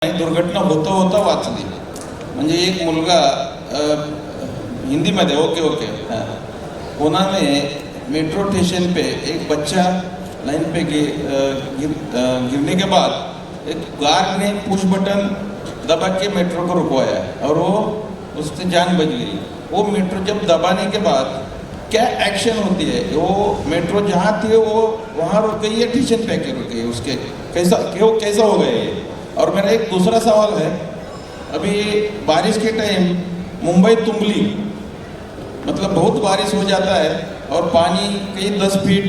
दुर्घटना होता होता वाचली. म्हणजे एक मुलगा हिंदी में ओके ओके हाँ, पुणे में मेट्रो स्टेशन पे एक बच्चा लाइन पे गिरने के बाद एक गार्ड ने पुश बटन दबा के मेट्रो को रुकवाया और वो उससे जान बच गई. वो मेट्रो जब दबाने के बाद क्या एक्शन होती है, वो मेट्रो जहाँ थी वो वहाँ रुक गई है, स्टेशन पे के रुक गई उसके कैसा हो गया ये. और मेरा एक दूसरा सवाल है, अभी बारिश के टाइम मुंबई तुंबली मतलब बहुत बारिश हो जाता है और पानी कई 10 फीट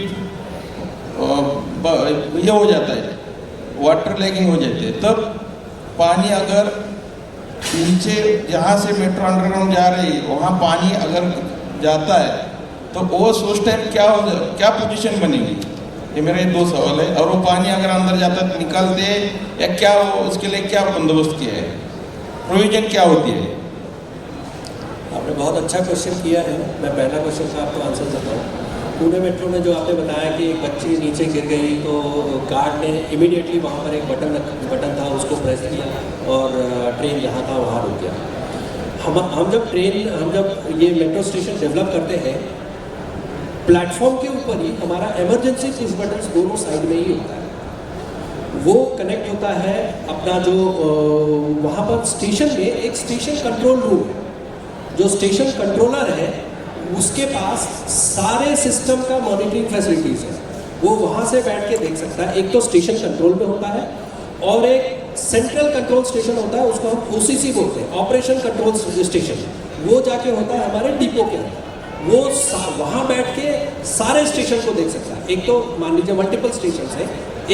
ये हो जाता है, वाटर लैगिंग हो जाती है. तब पानी अगर नीचे जहाँ से मेट्रो अंडरग्राउंड जा रही है वहाँ पानी अगर जाता है तो वो उस टाइम क्या पोजीशन बनेगी. ये मेरे दो सवाल है. और वो पानी अगर अंदर जाता है तो निकालते या क्या, उसके लिए क्या बंदोबस्त किया है, प्रोविजन क्या होती है. आपने बहुत अच्छा क्वेश्चन किया है. मैं पहला क्वेश्चन का आपको आंसर देता हूँ. पुणे मेट्रो में जो आपने बताया कि एक बच्ची नीचे गिर गई तो गार्ड ने इमीडिएटली वहाँ पर एक बटन था उसको प्रेस किया और ट्रेन जहाँ था वहाँ रुक गया. हम जब ये मेट्रो स्टेशन डेवलप करते हैं प्लेटफॉर्म के ऊपर ही हमारा इमरजेंसी पुश बटन दोनों साइड में ही होता है. वो कनेक्ट होता है अपना जो वहाँ पर स्टेशन में एक स्टेशन कंट्रोल रूम है. जो स्टेशन कंट्रोलर है उसके पास सारे सिस्टम का मॉनिटरिंग फैसिलिटीज़ है. वो वहाँ से बैठ के देख सकता है. एक तो स्टेशन कंट्रोल में होता है और एक सेंट्रल कंट्रोल स्टेशन होता है, उसको हम OCC बोलते हैं, ऑपरेशन कंट्रोल स्टेशन. वो जाके होता है हमारे डिपो के अंदर. वो वहाँ बैठ के सारे स्टेशन को देख सकता है. एक तो मान लीजिए मल्टीपल स्टेशन है,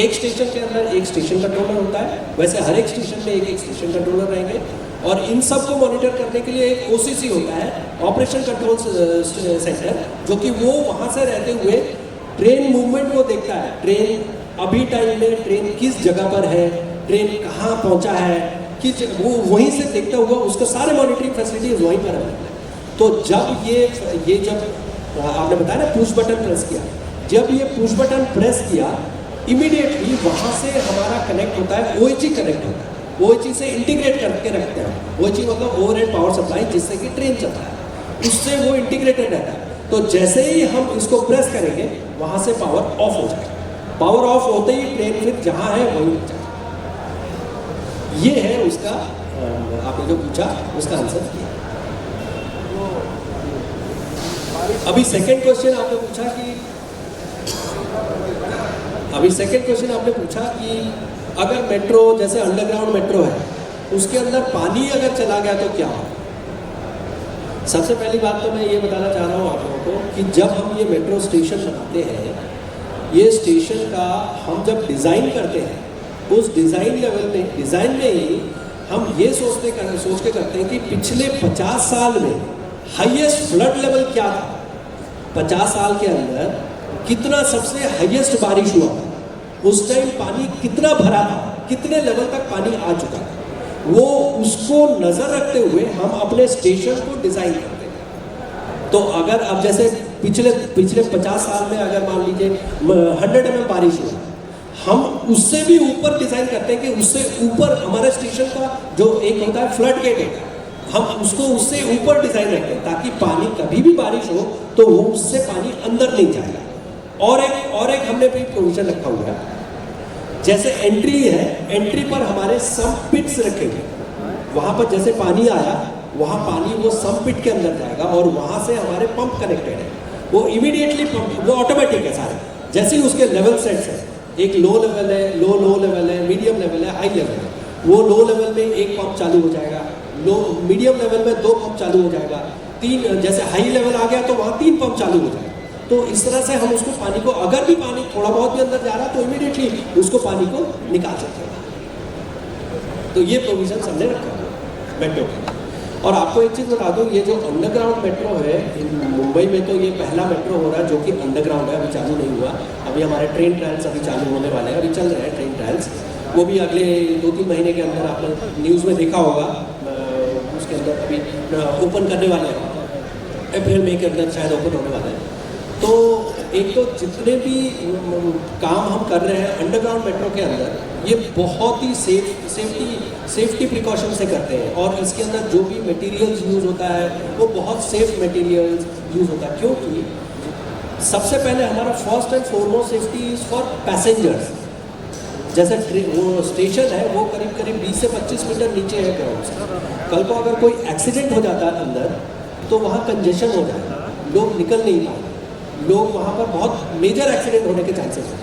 एक स्टेशन के अंदर एक स्टेशन कंट्रोलर होता है, वैसे हर एक स्टेशन में एक स्टेशन कंट्रोलर रहेंगे. और इन सब को मॉनिटर करने के लिए एक OCC होता है, ऑपरेशन कंट्रोल सेंटर, जो कि वो वहाँ से रहते हुए ट्रेन मूवमेंट को देखता है. ट्रेन अभी टाइम में ट्रेन किस जगह पर है, ट्रेन कहाँ पहुँचा है, वो वहीं से देखता हुआ उसका सारे मॉनिटरिंग फैसिलिटीज वहीं पर है. तो जब ये जब आपने बताया ना पुश बटन प्रेस किया, जब ये पुश बटन प्रेस किया इमीडिएटली वहाँ से हमारा कनेक्ट होता है, OHE कनेक्ट होता है. OHE से इंटीग्रेट करके रखते हैं. OHE मतलब ओवरहेड पावर सप्लाई, जिससे कि ट्रेन चलता है, उससे वो इंटीग्रेटेड रहता है. तो जैसे ही हम इसको प्रेस करेंगे वहाँ से पावर ऑफ हो जाएगा. पावर ऑफ होते ही ट्रेन फिर जहाँ है वहीं रुक जाएगा. ये है उसका आपने जो पूछा उसका आंसर किया. अभी सेकंड क्वेश्चन आपने पूछा कि अगर मेट्रो जैसे अंडरग्राउंड मेट्रो है उसके अंदर पानी अगर चला गया तो क्या हो. सबसे पहली बात तो मैं ये बताना चाह रहा हूँ आप लोगों को कि जब हम ये मेट्रो स्टेशन बनाते हैं, ये स्टेशन का हम जब डिज़ाइन करते हैं उस डिज़ाइन में ही हम ये सोच के करते हैं कि पिछले 50 साल में हाईएस्ट फ्लड लेवल क्या था, 50 साल के अंदर कितना सबसे हाईएस्ट बारिश हुआ था, उस टाइम पानी कितना भरा था, कितने लेवल तक पानी आ चुका था. वो उसको नज़र रखते हुए हम अपने स्टेशन को डिज़ाइन करते हैं. तो अगर अब जैसे पिछले 50 साल में अगर मान लीजिए 100 mm बारिश हुआ, हम उससे भी ऊपर डिज़ाइन करते हैं कि उससे ऊपर हमारे स्टेशन का जो एक होता है फ्लड गेट होता है, हम उसको उससे ऊपर डिज़ाइन रखते हैं ताकि पानी कभी भी बारिश हो तो वो उससे पानी अंदर नहीं जाएगा. और एक हमने भी प्रोविजन रखा हुआ है, जैसे एंट्री है, एंट्री पर हमारे सम्प पिट्स रखे हुए. वहाँ पर जैसे पानी आया वहाँ पानी वो सम्प पिट के अंदर जाएगा और वहाँ से हमारे पंप कनेक्टेड है. वो इमीडिएटली पंप, वो ऑटोमेटिक है सारे. जैसे ही उसके लेवल सेट्स है, एक लो लेवल है, लो लेवल है, मीडियम लेवल है, हाई लेवल है. वो लो लेवल में एक पंप चालू हो जाएगा, मीडियम लेवल में 2 पंप चालू हो जाएगा, 3 जैसे हाई लेवल आ गया तो वहाँ 3 पंप चालू हो जाएगा. तो इस तरह से हम उसको पानी को, अगर भी पानी थोड़ा बहुत भी अंदर जा रहा तो इमीडिएटली उसको पानी को निकाल सकते हैं. तो ये प्रोविजन हमने रखा है मेट्रो के. और आपको एक चीज़ बता दूँ, ये जो अंडरग्राउंड मेट्रो है मुंबई में, तो ये पहला मेट्रो हो रहा है जो कि अंडरग्राउंड है, अभी चालू नहीं हुआ. अभी हमारे ट्रेन ट्रायल्स अभी चालू होने वाले हैं, अभी चल रहे हैं ट्रेन ट्रायल्स. वो भी अगले 2-3 महीने के अंदर आपने न्यूज़ में देखा होगा, उसके अंदर अभी ओपन करने वाले हैं, अप्रैल मई के अंदर शायद ओपन होने वाले हैं. तो एक तो जितने भी काम हम कर रहे हैं अंडरग्राउंड मेट्रो के अंदर, ये बहुत ही सेफ्टी सेफ्टी प्रिकॉशन से करते हैं, और इसके अंदर जो भी मटेरियल्स यूज़ होता है वो बहुत सेफ मटेरियल्स यूज़ होता है, क्योंकि सबसे पहले हमारा first and foremost safety is for passengers. जैसे वो स्टेशन है वो करीब करीब 20 से 25 मीटर नीचे है ग्राउंड से। कल को अगर कोई एक्सीडेंट हो जाता है अंदर तो वहाँ कंजेशन हो जाता है, लोग निकल नहीं पाते, लोग वहाँ पर बहुत मेजर एक्सीडेंट होने के चांसेस हैं।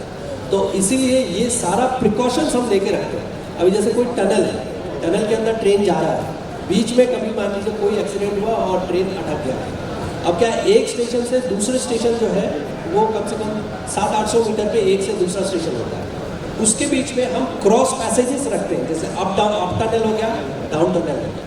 तो इसीलिए ये सारा प्रिकॉशंस हम लेके रखते हैं। अभी जैसे कोई टनल है, टनल के अंदर ट्रेन जा रहा है, बीच में कभी मान लीजिए कोई एक्सीडेंट हुआ और ट्रेन अटक गया। अब क्या है, एक स्टेशन से दूसरे स्टेशन जो है वो कम से कम 700-800 मीटर पे एक से दूसरा स्टेशन होता है। उसके बीच में हम क्रॉस पैसेजेस रखते हैं, जैसे अप टनल हो गया, डाउन टनल हो गया,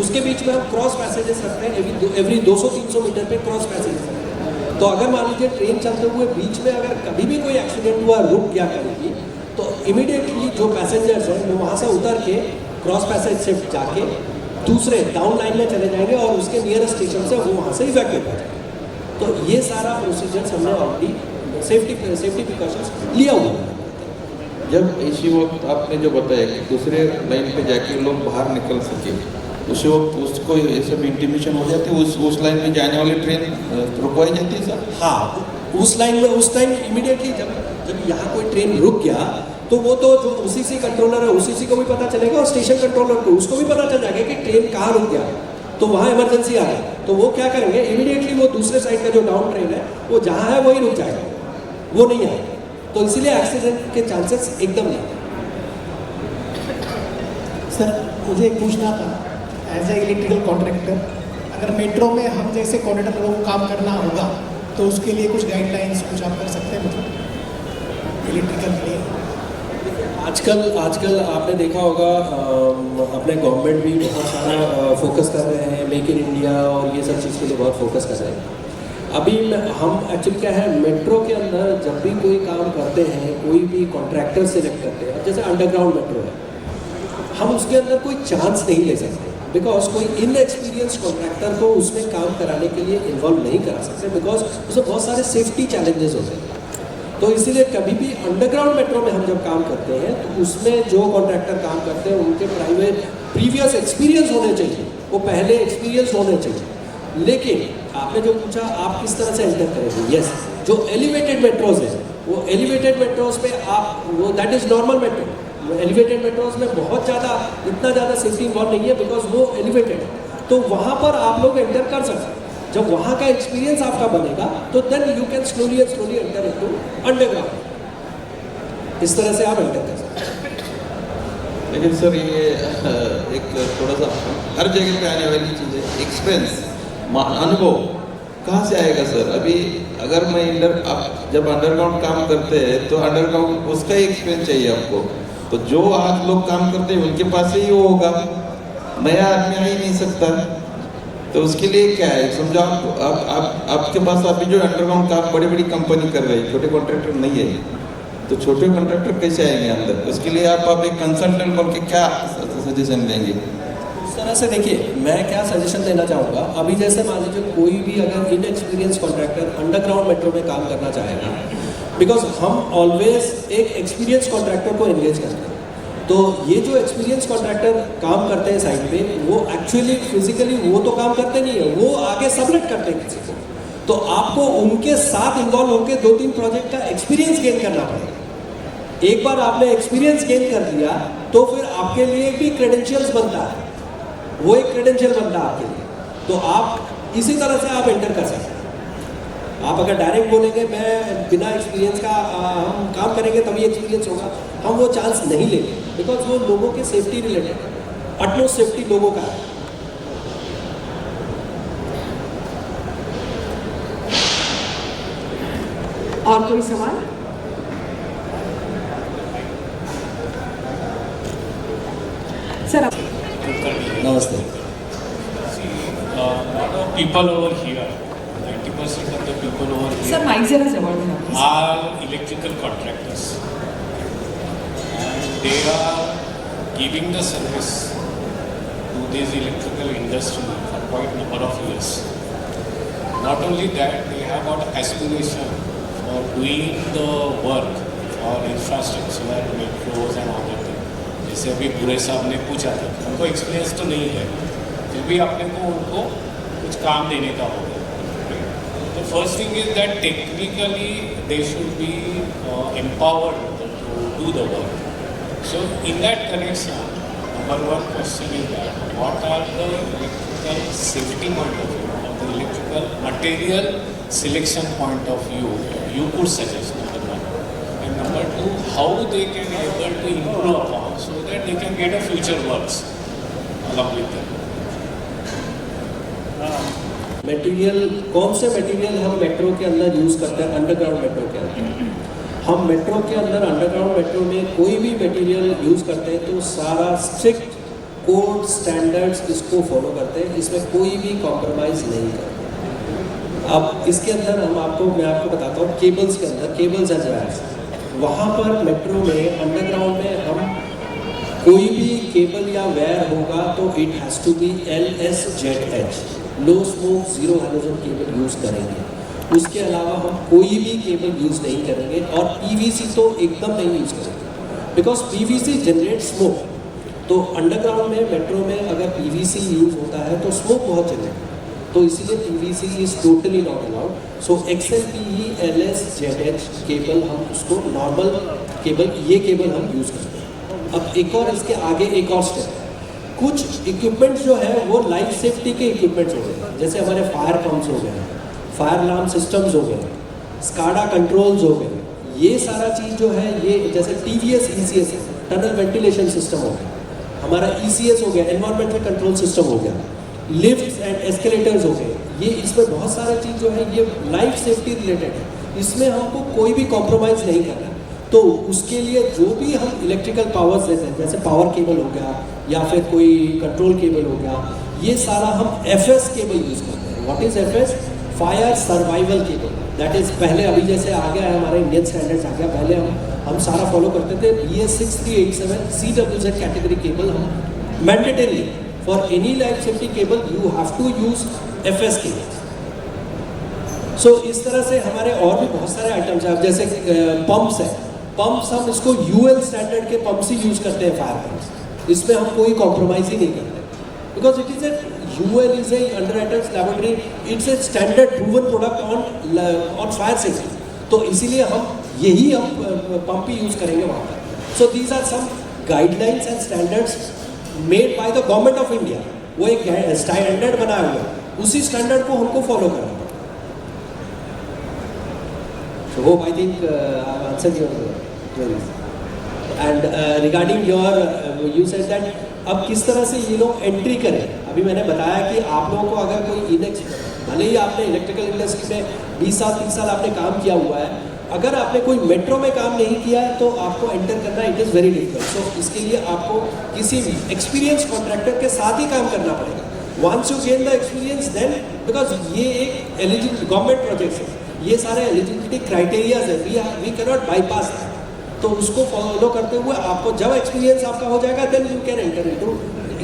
उसके बीच में हम क्रॉस पैसेजेस रखते हैं। एवरी 200-300 मीटर पे क्रॉस पैसेजेस रखते हैं। तो अगर मान लीजिए ट्रेन चलते हुए बीच में अगर कभी भी कोई एक्सीडेंट हुआ, रुक गया कभी, तो इमीडिएटली जो पैसेंजर्स हैं वो वहाँ से उतर के क्रॉस पैसेज से जाके दूसरे डाउन लाइन में चले जाएंगे और उसके नियरेस्ट स्टेशन से वो वहाँ से इवैक्यूएट हो जाएंगे। तो ये सारा प्रोसीजर्स हमने ऑलरेडी सेफ्टी प्रिकॉशंस लिया हुआ है। जब इसी वक्त आपने जो बताया कि दूसरे लाइन पे जाके लोग बाहर निकल सके, उसी वक्त उसको ये सब इंटीमेशन हो जाती है, उस लाइन में जाने वाली ट्रेन रुकवाई जाती है सर? हाँ, उस लाइन में उस टाइम इमीडिएटली जब यहाँ कोई ट्रेन रुक गया तो वो तो जो ओसीसी कंट्रोलर है ओसीसी को भी पता चलेगा और स्टेशन कंट्रोलर को उसको भी पता चल जाएगा कि ट्रेन कहाँ रुक गया, तो वहाँ इमरजेंसी आ गई। तो वो क्या करेंगे, इमीडिएटली वो दूसरे साइड का जो डाउन ट्रेन है वो जहाँ है वही रुक जाएगा, वो नहीं आएगा। तो इसीलिए एक्सीडेंट के चांसेस एकदम नहीं। सर मुझे एक पूछना था, एज ए इलेक्ट्रिकल कॉन्ट्रैक्टर, अगर मेट्रो में हम जैसे कॉन्ट्रैक्टर लोगों को काम करना होगा तो उसके लिए कुछ गाइडलाइंस कुछ आप कर सकते हैं, मतलब इलेक्ट्रिकल के लिए? आजकल आपने देखा होगा अपने गवर्नमेंट भी बहुत सारा फोकस कर रहे हैं, मेक इन इंडिया और ये सब चीज़ के लिए बहुत फोकस कर रहे हैं। अभी हम एक्चुअली क्या है, मेट्रो के अंदर जब भी कोई काम करते हैं, कोई भी कॉन्ट्रैक्टर सिलेक्ट करते हैं, जैसे अंडरग्राउंड मेट्रो है, हम उसके अंदर कोई चांस नहीं ले सकते, बिकॉज कोई इनएक्सपीरियंस कॉन्ट्रैक्टर को उसमें काम कराने के लिए इन्वॉल्व नहीं करा सकते, बिकॉज उसमें बहुत सारे सेफ्टी चैलेंजेस होते हैं। तो इसीलिए कभी भी अंडरग्राउंड मेट्रो में हम जब काम करते हैं तो उसमें जो कॉन्ट्रैक्टर काम करते हैं उनके प्रीवियस एक्सपीरियंस होने चाहिए, वो पहले एक्सपीरियंस होने चाहिए। लेकिन आपने जो पूछा आप किस तरह से एंटर करेंगे, यस, जो एलिवेटेड मेट्रोज है वो एलिवेटेड मेट्रोज पे आप वो that is normal metro. Elevated metros में बहुत ज़्यादा इतना ज़्यादा सेफ्टी इन्वॉल्व नहीं है, बिकॉज वो एलिवेटेड है, तो वहाँ पर आप लोग एंटर कर सकते हैं। जब वहाँ का एक्सपीरियंस आपका बनेगा तो then you can slowly enter into underground. इस तरह से आप एंटर कर सकते हैं। लेकिन सर ये एक थोड़ा सा हर जगह पे आने वाली चीज़ है, एक्सपेंस, अनुभव कहाँ से आएगा सर? अभी अगर मैं आप जब अंडरग्राउंड काम करते हैं तो अंडरग्राउंड उसका ही एक्सपेंस चाहिए आपको, तो जो आज लोग काम करते हैं उनके पास ही वो होगा, नया आदमी आ ही नहीं सकता। तो उसके लिए क्या है, समझो आपके पास अभी जो अंडरग्राउंड काम बड़ी बड़ी कंपनी कर रही है, छोटे कॉन्ट्रैक्टर नहीं है, तो छोटे कॉन्ट्रैक्टर कैसे आएंगे अंदर? उसके लिए आप एक कंसल्टेंट बोल के क्या सजेशन देंगे? उस तरह से देखिए, मैं क्या सजेशन देना चाहूँगा, अभी जैसे मान लीजिए कोई भी अगर इनएक्सपीरियंस कॉन्ट्रैक्टर अंडरग्राउंड मेट्रो में काम करना चाहेगा, बिकॉज हम ऑलवेज एक एक्सपीरियंस कॉन्ट्रैक्टर को एंगेज करते हैं, तो ये जो एक्सपीरियंस कॉन्ट्रैक्टर काम करते हैं साइट पे, वो एक्चुअली फिजिकली वो तो काम करते नहीं है, वो आगे सबलेट करते हैं किसी को, तो आपको उनके साथ इन्वॉल्व होकर 2-3 प्रोजेक्ट का एक्सपीरियंस गेन करना पड़ेगा। एक बार आपने एक्सपीरियंस गेन कर लिया तो फिर आपके लिए भी क्रेडेंशियल्स बनता है, वो एक क्रेडेंशियल बनता है आपके लिए, तो आप इसी तरह से आप एंटर कर सकते हैं। आप अगर डायरेक्ट बोलेंगे मैं बिना एक्सपीरियंस का हम काम करेंगे तभी एक्सपीरियंस होगा, हम वो चांस नहीं लेंगे, बिकॉज वो लोगों के सेफ्टी रिलेटेड है, अटमोस्ट सेफ्टी लोगों का है। और कोई सवाल? सर नमस्ते। People over here, 90% of the people over sir here mic जरा जवळ घ्या। are electrical contractors. And they are giving the service to this electrical industry for quite a number of years. Not only that, they have got aspiration for doing the work for infrastructure, metros and all that thing. जैसे अभी बुरे साहब ने पूछा था, उनको experience तो नहीं है, फिर भी अपने को उनको कुछ काम देने का होगा. The first thing is that technically they should be empowered to do the work. So in that connection, number one question is that what are the electrical safety point of view, or the electrical material selection point of view you could suggest, number one. And number two, how they can able to improve upon so that they can get a future works along with them. Material, कौन से material हम metro के अंदर use करते हैं? Underground metro के अंदर हम मेट्रो के अंदर अंडरग्राउंड मेट्रो में कोई भी मटेरियल यूज़ करते हैं तो सारा स्ट्रिक्ट कोड स्टैंडर्ड्स इसको फॉलो करते हैं, इसमें कोई भी कॉम्प्रोमाइज़ नहीं करते. अब इसके अंदर मैं आपको बताता हूँ, केबल्स के अंदर, केबल्स एंड वायर्स, वहाँ पर मेट्रो में अंडरग्राउंड में हम कोई भी केबल या वायर होगा तो it has to be LSZH, low smoke zero halogen cable use करेंगे. उसके अलावा हम कोई भी केबल यूज़ नहीं करेंगे और PVC तो एकदम नहीं यूज़ करेंगे, बिकॉज PVC जनरेट स्मोक. तो अंडरग्राउंड में मेट्रो में अगर PVC यूज़ होता है तो स्मोक बहुत जनरेट, तो इसीलिए PVC is totally not allowed. So XLPE LSZH cable हम उसको नॉर्मल केबल, ये केबल हम यूज़ करते हैं. अब एक और इसके आगे एक और स्टेप, कुछ इक्विपमेंट्स जो है वो लाइफ सेफ्टी के इक्विपमेंट्स हो गए, जैसे हमारे फायर पंप्स हो गए, फायर अलार्म सिस्टम्स हो गए, स्काडा कंट्रोल्स हो गए, ये सारा चीज़ जो है, ये जैसे TVS ECS tunnel ventilation system हो गया, हमारा ECS हो गया, एनवायरमेंटल कंट्रोल सिस्टम हो गया, लिफ्ट्स एंड एस्केलेटर्स हो गए, ये इसमें बहुत सारा चीज़ जो है ये लाइफ सेफ्टी रिलेटेड है, इसमें हमको कोई भी कॉम्प्रोमाइज़ नहीं करना. तो उसके लिए जो भी हम इलेक्ट्रिकल पावर्स देते हैं, जैसे पावर केबल हो गया या फिर कोई कंट्रोल केबल हो गया, ये सारा हम FS केबल यूज़ करते हैं. What is FS? Fire survival cable. That is पहले अभी जैसे आ गया है हमारा इंडियन स्टैंडर्ड्स आ गया, पहले हम सारा फॉलो करते थे. BS 6387 CWZ कैटेगरी केबल हम mandatory for any life safety cable you have to use FS cable. So इस तरह से हमारे और भी बहुत सारे आइटम्स हैं. अब जैसे पंप्स है, पंप्स हम इसको UL स्टैंडर्ड के पंप्स ही यूज़ करते हैं, फायर पंप्स. इसमें हम कोई कॉम्प्रोमाइज़ ही नहीं करते, because it is UL is a under items laboratory, it's a standard proven product on fire safety. तो इसीलिए हम पंप ही यूज़ करेंगे वहाँ पर. So these are some guidelines and standards made by the government of India. वो एक standard बनाया हुआ है, उसी स्टैंडर्ड को हमको फॉलो करना है. So hope I think I've answered your queries. And regarding your, you said that अब किस तरह से ये लोग एंट्री करें. अभी मैंने बताया कि आप लोगों को अगर कोई भले ही आपने इलेक्ट्रिकल इंडस्ट्री में 20 साल 30 साल आपने काम किया हुआ है, अगर आपने कोई मेट्रो में काम नहीं किया है तो आपको एंटर करना इट इज़ वेरी डिफिकल्ट. सो इसके लिए आपको किसी भी एक्सपीरियंस कॉन्ट्रैक्टर के साथ ही काम करना पड़ेगा. Once you gain the experience then, because ये एक एलिजिबल गवर्नमेंट प्रोजेक्ट है, ये सारे एलिजिबिलिटी क्राइटेरियाज है, we can not bypass that. तो उसको फॉलो करते हुए आपको जब एक्सपीरियंस आपका हो जाएगा then you can enter into.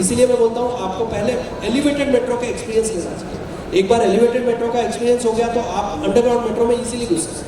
इसीलिए मैं बोलता हूँ आपको पहले एलिवेटेड मेट्रो का एक्सपीरियंस लेना चाहिए. एक बार एलिवेटेड मेट्रो का एक्सपीरियंस हो गया तो आप अंडरग्राउंड मेट्रो में इजीली घुस सकते हैं.